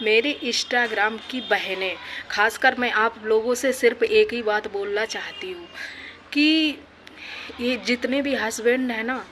मेरे इंस्टाग्राम की बहनें, खासकर मैं आप लोगों से सिर्फ एक ही बात बोलना चाहती हूँ कि ये जितने भी हस्बैंड हैं ना,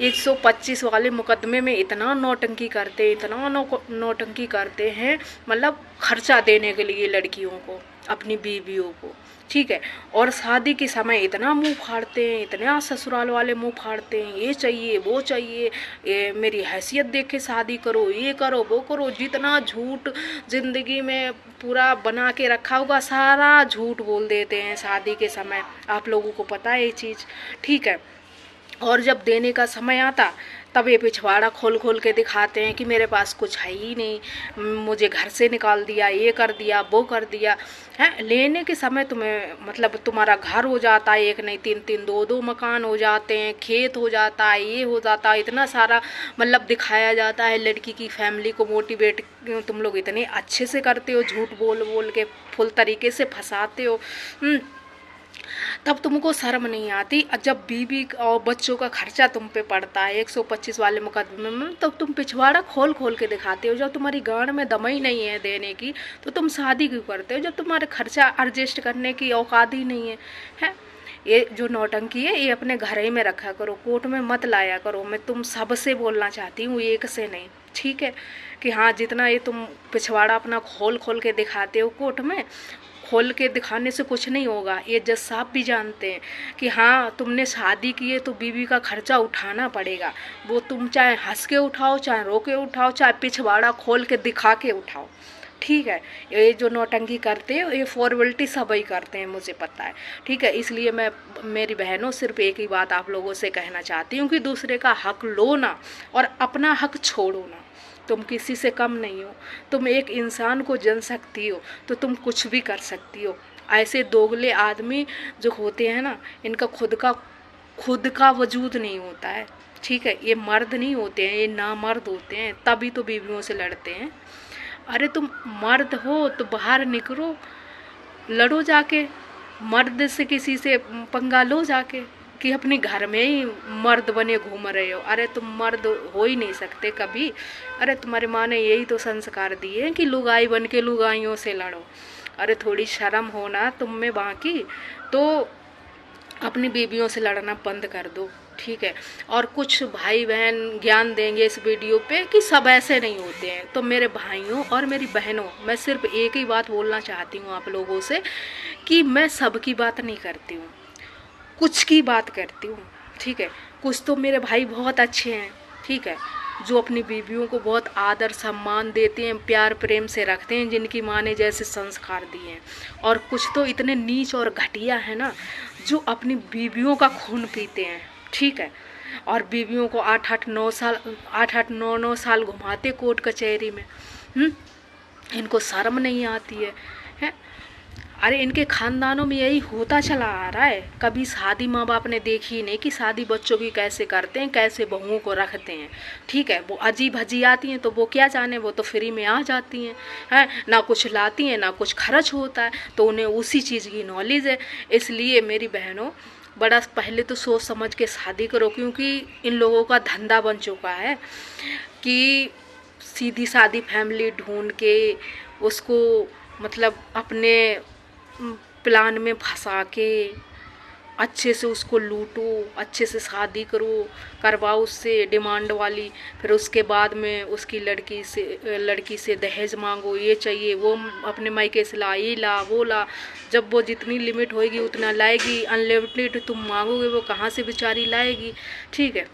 125 वाले मुकदमे में इतना नौटंकी करते हैं, इतना नौटंकी करते हैं, मतलब खर्चा देने के लिए लड़कियों को, अपनी बीवियों को, ठीक है। और शादी के समय इतना मुंह फाड़ते हैं, इतना ससुराल वाले मुंह फाड़ते हैं, ये चाहिए वो चाहिए, ये मेरी हैसियत देख के शादी करो, ये करो वो करो, जितना झूठ जिंदगी में पूरा बना के रखा होगा सारा झूठ बोल देते हैं शादी के समय। आप लोगों को पता है ये चीज़, ठीक है। और जब देने का समय आता तब ये पिछवाड़ा खोल खोल के दिखाते हैं कि मेरे पास कुछ है ही नहीं, मुझे घर से निकाल दिया, ये कर दिया वो कर दिया है। लेने के समय तुम्हें मतलब तुम्हारा घर हो जाता है, एक नहीं तीन तीन दो दो मकान हो जाते हैं, खेत हो जाता है, ये हो जाता है, इतना सारा मतलब दिखाया जाता है। लड़की की फैमिली को मोटिवेट तुम लोग इतने अच्छे से करते हो, झूठ बोल बोल के फुल तरीके से फंसाते हो, तब तुमको शर्म नहीं आती। जब बीवी और बच्चों का खर्चा तुम पे पड़ता है 125 वाले मुकदमे में, तब तुम पिछवाड़ा खोल खोल के दिखाते हो। जब तुम्हारी गांड में दम ही नहीं है देने की तो तुम शादी क्यों करते हो, जब तुम्हारे खर्चा एडजस्ट करने की औकात ही नहीं है। ये जो नौटंकी है ये अपने घर ही में रखा करो, कोर्ट में मत लाया करो। मैं तुम सबसे बोलना चाहती हूँ, एक से नहीं, ठीक है। कि हाँ, जितना ये तुम पिछवाड़ा अपना खोल खोल के दिखाते हो कोर्ट में, खोल के दिखाने से कुछ नहीं होगा। ये जज साहब भी जानते हैं कि हाँ, तुमने शादी की है तो बीवी का खर्चा उठाना पड़ेगा। वो तुम चाहे हंस के उठाओ, चाहे रो के उठाओ, चाहे पिछवाड़ा खोल के दिखा के उठाओ, ठीक है। ये जो नौटंकी करते हैं ये फॉर्मेलिटी सब ही करते हैं, मुझे पता है, ठीक है। इसलिए मैं मेरी बहनों सिर्फ एक ही बात आप लोगों से कहना चाहती हूँ कि दूसरे का हक लो ना और अपना हक छोड़ो ना। तुम किसी से कम नहीं हो, तुम एक इंसान को जन सकती हो तो तुम कुछ भी कर सकती हो। ऐसे दोगले आदमी जो होते हैं ना, इनका खुद का वजूद नहीं होता है, ठीक है। ये मर्द नहीं होते हैं, ये नामर्द होते हैं, तभी तो बीवियों से लड़ते हैं। अरे तुम मर्द हो तो बाहर निकलो, लड़ो जाके, मर्द से किसी से पंगा लो जाके, कि अपने घर में ही मर्द बने घूम रहे हो। अरे तुम मर्द हो ही नहीं सकते कभी। अरे तुम्हारी माँ ने यही तो संस्कार दिए हैं कि लुगाई बन के लुगाइयों से लड़ो। अरे थोड़ी शर्म हो ना तुम में बाकी, तो अपनी बीवियों से लड़ना बंद कर दो, ठीक है। और कुछ भाई बहन ज्ञान देंगे इस वीडियो पे कि सब ऐसे नहीं होते हैं। तो मेरे भाइयों और मेरी बहनों, मैं सिर्फ एक ही बात बोलना चाहती हूँ आप लोगों से कि मैं सबकी बात नहीं करती हूँ, कुछ की बात करती हूँ, ठीक है। कुछ तो मेरे भाई बहुत अच्छे हैं, ठीक है, जो अपनी बीवियों को बहुत आदर सम्मान देते हैं, प्यार प्रेम से रखते हैं, जिनकी माँ ने जैसे संस्कार दिए हैं। और कुछ तो इतने नीच और घटिया है ना, जो अपनी बीवियों का खून पीते हैं, ठीक है। और बीवियों को 8-8 9 साल घुमाते कोर्ट कचहरी में। इनको शर्म नहीं आती है। अरे इनके खानदानों में यही होता चला आ रहा है। कभी शादी माँ बाप ने देखी नहीं कि शादी बच्चों की कैसे करते हैं, कैसे बहुओं को रखते हैं, ठीक है। वो अजीब हजी आती हैं तो वो क्या जाने, वो तो फ्री में आ जाती हैं, ना कुछ लाती हैं ना कुछ खर्च होता है, तो उन्हें उसी चीज़ की नॉलेज है। इसलिए मेरी बहनों, बड़ा पहले तो सोच समझ के शादी करो, क्योंकि इन लोगों का धंधा बन चुका है कि सीधी सादी फैमिली ढूंढ के उसको मतलब अपने प्लान में फंसा के अच्छे से उसको लूटो, अच्छे से शादी करवाओ उससे डिमांड वाली। फिर उसके बाद में उसकी लड़की से दहेज मांगो, ये चाहिए वो अपने मायके से ला, ये ला वो ला। जब वो जितनी लिमिट होएगी उतना लाएगी, अनलिमिटेड तुम मांगोगे वो कहाँ से बेचारी लाएगी, ठीक है।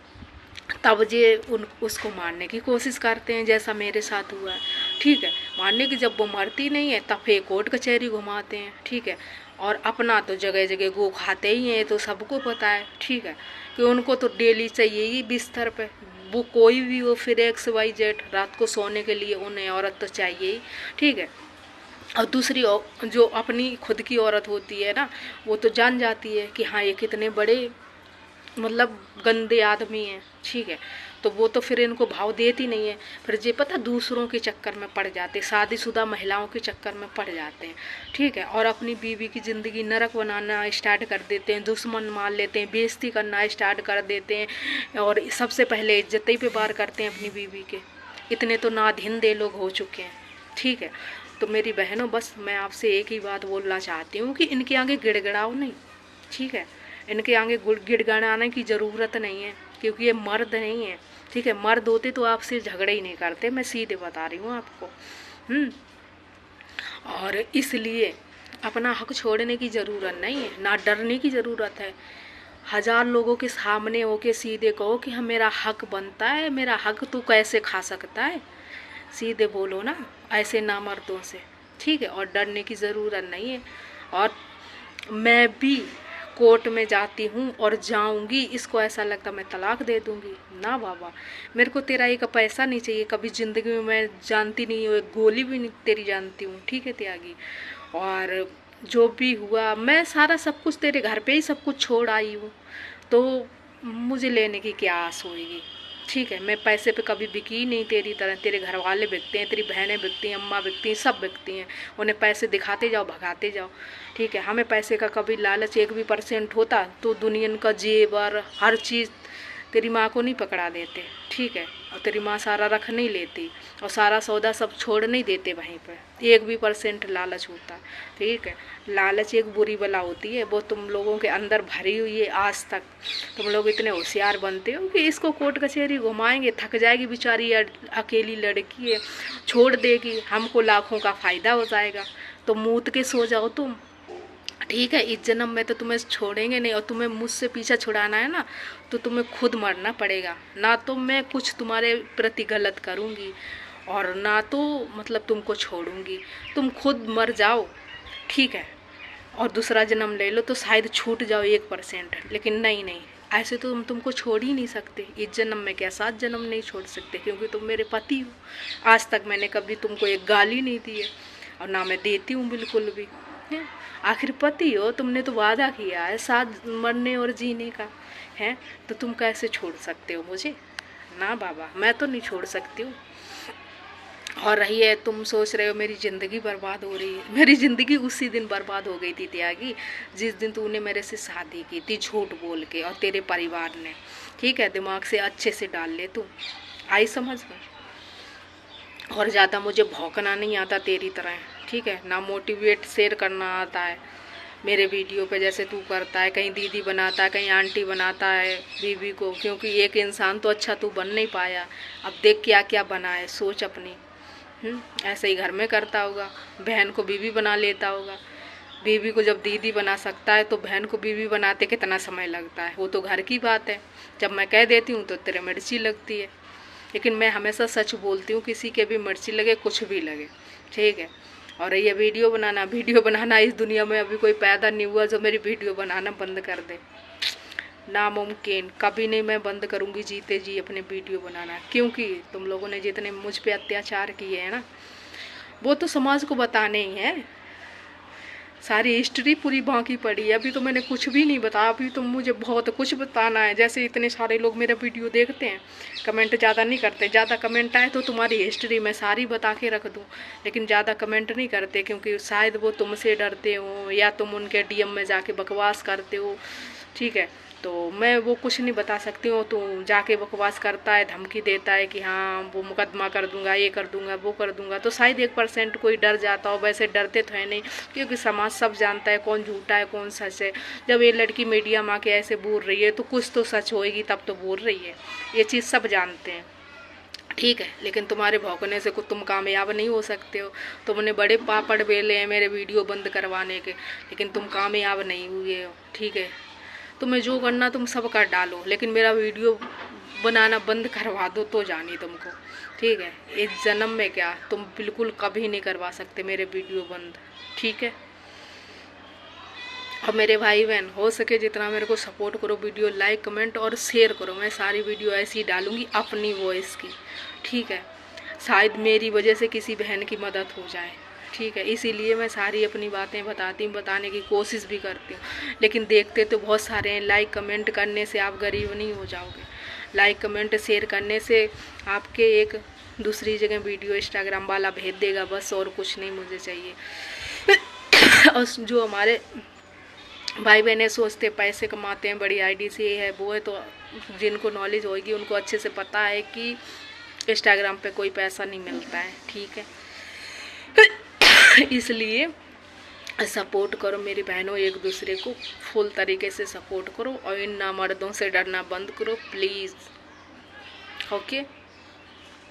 तब ये उसको मारने की कोशिश करते हैं, जैसा मेरे साथ हुआ है, ठीक है। मारने की जब वो मरती नहीं है तब फिर कोर्ट कचहरी घुमाते हैं, ठीक है। और अपना तो जगह जगह गो खाते ही हैं, तो सबको पता है, ठीक है, कि उनको तो डेली चाहिए ही बिस्तर पे, वो कोई भी हो, फिर XYZ, रात को सोने के लिए उन्हें औरत तो चाहिए ही, ठीक है। और दूसरी जो अपनी खुद की औरत होती है ना, वो तो जान जाती है कि हाँ ये कितने बड़े मतलब गंदे आदमी हैं, ठीक है। तो वो तो फिर इनको भाव देती नहीं है। फिर ये पता दूसरों के चक्कर में पड़ जाते, शादीशुदा महिलाओं के चक्कर में पड़ जाते हैं, ठीक है। और अपनी बीवी की ज़िंदगी नरक बनाना स्टार्ट कर देते हैं, दुश्मन मान लेते हैं, बेइज्जती करना स्टार्ट कर देते हैं, और सबसे पहले इज्जत ही पे वार करते हैं अपनी बीवी के। इतने तो नाधिंदे लोग हो चुके हैं, ठीक है। तो मेरी बहनों, बस मैं आपसे एक ही बात बोलना चाहती हूँ कि इनके आगे गिड़गिड़ाओ नहीं, ठीक है। इनके आगे गिड़गिड़ाने की ज़रूरत नहीं है, क्योंकि ये मर्द नहीं है, ठीक है। मर्द होते तो आपसे झगड़े ही नहीं करते, मैं सीधे बता रही हूँ आपको। और इसलिए अपना हक छोड़ने की ज़रूरत नहीं है, ना डरने की ज़रूरत है। 1000 लोगों के सामने होके सीधे कहो कि हाँ मेरा हक बनता है, मेरा हक तू कैसे खा सकता है, सीधे बोलो ना ऐसे नामर्दों से, ठीक है। और डरने की ज़रूरत नहीं है। और मैं भी कोर्ट में जाती हूँ और जाऊँगी, इसको ऐसा लगता मैं तलाक दे दूँगी ना बाबा। मेरे को तेरा एक पैसा नहीं चाहिए, कभी ज़िंदगी में मैं जानती नहीं हूँ, एक गोली भी नहीं तेरी जानती हूँ, ठीक है त्यागी। और जो भी हुआ मैं सारा सब कुछ तेरे घर पे ही सब कुछ छोड़ आई हूँ, तो मुझे लेने की क्या आस होगी, ठीक है। मैं पैसे पे कभी बिकी नहीं तेरी तरह। तेरे घर वाले बिकते हैं, तेरी बहनें बिकती हैं, अम्मा बिकती हैं, सब बिकती हैं। उन्हें पैसे दिखाते जाओ, भगाते जाओ, ठीक है। हमें पैसे का कभी लालच 1% होता तो दुनिया का जेवर हर चीज़ तेरी माँ को नहीं पकड़ा देते, ठीक है। और तेरी माँ सारा रख नहीं लेती और सारा सौदा सब छोड़ नहीं देते वहीं पर, 1% लालच होता, ठीक है। लालच एक बुरी बला होती है, वो तुम लोगों के अंदर भरी हुई है आज तक। तुम लोग इतने होशियार बनते हो कि इसको कोर्ट कचहरी घुमाएंगे, थक जाएगी बेचारी, अकेली लड़की है, छोड़ देगी, हमको लाखों का फ़ायदा हो जाएगा, तो मूत के सो जाओ तुम, ठीक है। इस जन्म में तो तुम्हें छोड़ेंगे नहीं, और तुम्हें मुझसे पीछा छुड़ाना है ना तो तुम्हें खुद मरना पड़ेगा, ना तो मैं कुछ तुम्हारे प्रति गलत करूँगी और ना तो मतलब तुमको छोड़ूंगी। तुम खुद मर जाओ, ठीक है, और दूसरा जन्म ले लो तो शायद छूट जाओ 1%, लेकिन नहीं नहीं, ऐसे तो हम तुमको छोड़ ही नहीं सकते। इस जन्म में क्या 7 जन्म नहीं छोड़ सकते, क्योंकि तुम मेरे पति हो। आज तक मैंने कभी तुमको एक गाली नहीं दी है और ना मैं देती हूँ बिल्कुल भी, है। आखिर पति हो, तुमने तो वादा किया है साथ मरने और जीने का, है, तो तुम कैसे छोड़ सकते हो मुझे? ना बाबा, मैं तो नहीं छोड़ सकती हूँ। और रही है, तुम सोच रहे हो मेरी ज़िंदगी बर्बाद हो रही है, मेरी ज़िंदगी उसी दिन बर्बाद हो गई थी त्यागी, जिस दिन तूने मेरे से शादी की थी झूठ बोल के, और तेरे परिवार ने, ठीक है। दिमाग से अच्छे से डाल ले तू, आई समझ में। और ज़्यादा मुझे भौंकना नहीं आता तेरी तरह, ठीक है, ना मोटिवेट शेयर करना आता है मेरे वीडियो पे जैसे तू करता है, कहीं दीदी बनाता है, कहीं आंटी बनाता है बीवी को, क्योंकि एक इंसान तो अच्छा तू बन नहीं पाया। अब देख क्या क्या बना है, सोच अपनी। ऐसे ही घर में करता होगा, बहन को बीवी बना लेता होगा। बीवी को जब दीदी बना सकता है तो बहन को बीवी बनाते कितना समय लगता है, वो तो घर की बात है। जब मैं कह देती हूँ तो तेरे मिर्ची लगती है, लेकिन मैं हमेशा सच बोलती हूँ, किसी के भी मिर्ची लगे कुछ भी लगे, ठीक है। और ये वीडियो बनाना इस दुनिया में अभी कोई पैदा नहीं हुआ जो मेरी वीडियो बनाना बंद कर दे, नामुमकिन। कभी नहीं मैं बंद करूँगी जीते जी अपने वीडियो बनाना, क्योंकि तुम लोगों ने जितने मुझ पे अत्याचार किए हैं ना, वो तो समाज को बताने ही हैं। सारी हिस्ट्री पूरी बाकी पड़ी है, अभी तो मैंने कुछ भी नहीं बताया, अभी तो मुझे बहुत कुछ बताना है। जैसे इतने सारे लोग मेरा वीडियो देखते हैं, कमेंट ज़्यादा नहीं करते, ज़्यादा कमेंट आए तो तुम्हारी हिस्ट्री मैं सारी बता के रख दूँ, लेकिन ज़्यादा कमेंट नहीं करते, क्योंकि शायद वो तुमसे डरते हो या तुम उनके डीएम में जाके बकवास करते हो, ठीक है। तो मैं वो कुछ नहीं बता सकती हूँ, तो जाके बकवास करता है, धमकी देता है कि हाँ वो मुकदमा कर दूंगा, ये कर दूंगा, वो कर दूंगा, तो शायद 1% कोई डर जाता हो। वैसे डरते तो है नहीं, क्योंकि समाज सब जानता है कौन झूठा है कौन सच है। जब ये लड़की मीडिया में आके ऐसे बोल रही है तो कुछ तो सच होएगी, तब तो बोल रही है, ये चीज़ सब जानते हैं, ठीक है। लेकिन तुम्हारे भौंकने से कुछ तुम कामयाब नहीं हो सकते हो। तुमने बड़े पापड़ बेले हैं मेरे वीडियो बंद करवाने के, लेकिन तुम कामयाब नहीं हुए हो, ठीक है। तुम्हें जो करना तुम सब कर डालो, लेकिन मेरा वीडियो बनाना बंद करवा दो तो जानी तुमको, ठीक है। इस जन्म में क्या तुम बिल्कुल कभी नहीं करवा सकते मेरे वीडियो बंद, ठीक है। अब मेरे भाई बहन हो सके जितना मेरे को सपोर्ट करो, वीडियो लाइक कमेंट और शेयर करो। मैं सारी वीडियो ऐसी ही डालूंगी अपनी वॉइस की, ठीक है। शायद मेरी वजह से किसी बहन की मदद हो जाए, ठीक है। इसीलिए मैं सारी अपनी बातें बताती हूँ, बताने की कोशिश भी करती हूँ, लेकिन देखते तो बहुत सारे हैं। लाइक कमेंट करने से आप गरीब नहीं हो जाओगे, लाइक कमेंट शेयर करने से आपके एक दूसरी जगह वीडियो इंस्टाग्राम वाला भेज देगा, बस, और कुछ नहीं मुझे चाहिए। और जो हमारे भाई बहनें सोचते पैसे कमाते हैं बड़ी आईडी से, ये है वो है, तो जिनको नॉलेज होगी उनको अच्छे से पता है कि इंस्टाग्राम पे कोई पैसा नहीं मिलता है, ठीक है। इसलिए सपोर्ट करो मेरी बहनों, एक दूसरे को फुल तरीके से सपोर्ट करो और इन ना मर्दों से डरना बंद करो प्लीज़। ओके।